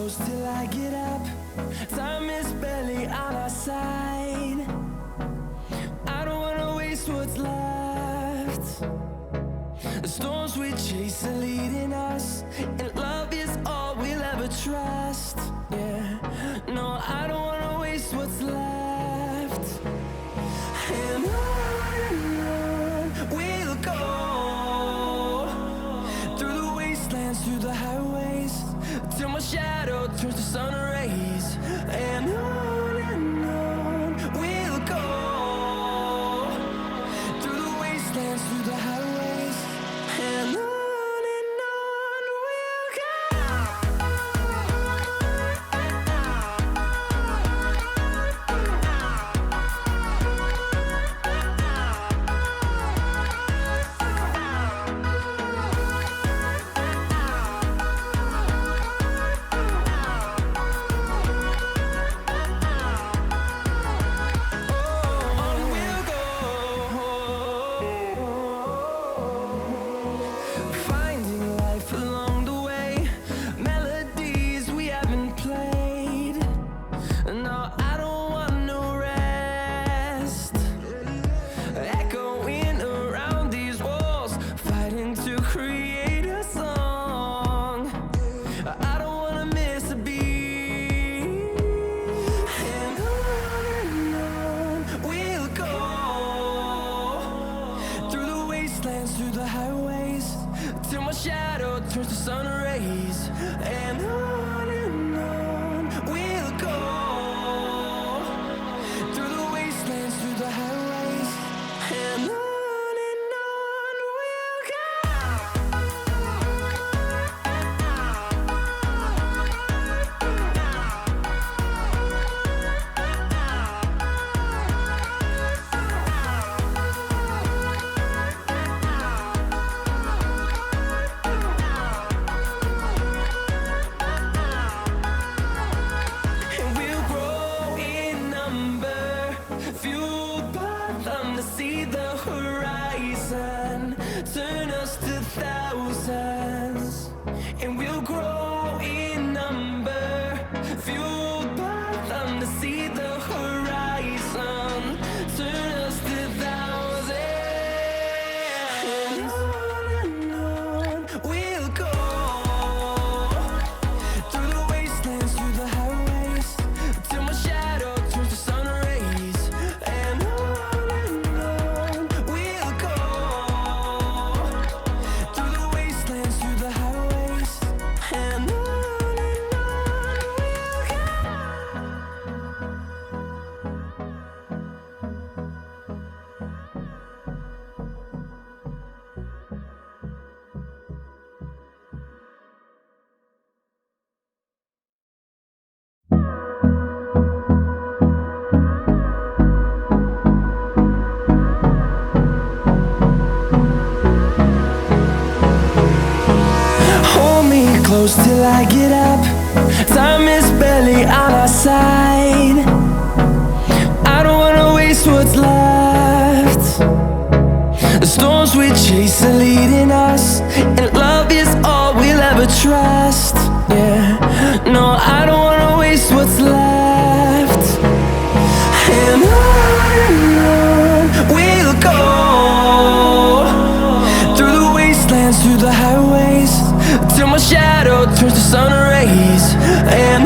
close till I get up. Time is barely on our side. I don't wanna waste what's left. The storms we chase are leading us, and love is all we'll ever trust. Yeah, no, I don't wanna waste what's left. And on we'll go, through the wastelands, through the highways, till my shadow turns to sun rays. And on we'll go, through the wastelands, through the highways, and on we'll go. Finding life along the way, melodies we haven't played. No, I don't want no rest. Echoing around these walls, fighting to create a song. I don't wanna miss a beat. And on we'll go, through the wastelands, through the highways, till my shadow turns to sun rays. And on we'll go, through the wastelands, through the highways, and on we'll go. And we'll grow in number, fueled by them to see the horizon, turn us to thousands. And we'll grow in number, fueled by them to see the horizon, turn us to thousands. And on we'll go, through the wastelands, through the highways, till my shadow turns to sun rays. And on we'll go, through the wastelands, through the highways, and on we'll go. Hold me close till I get up. Time is barely on our side. I don't wanna waste what's left. The storms we chase are leading us, and love is all we'll ever trust. Yeah, no, I don't wanna waste what's left. And on we'll go, through the wastelands, through the highways, till my shadow turns to sun rays. And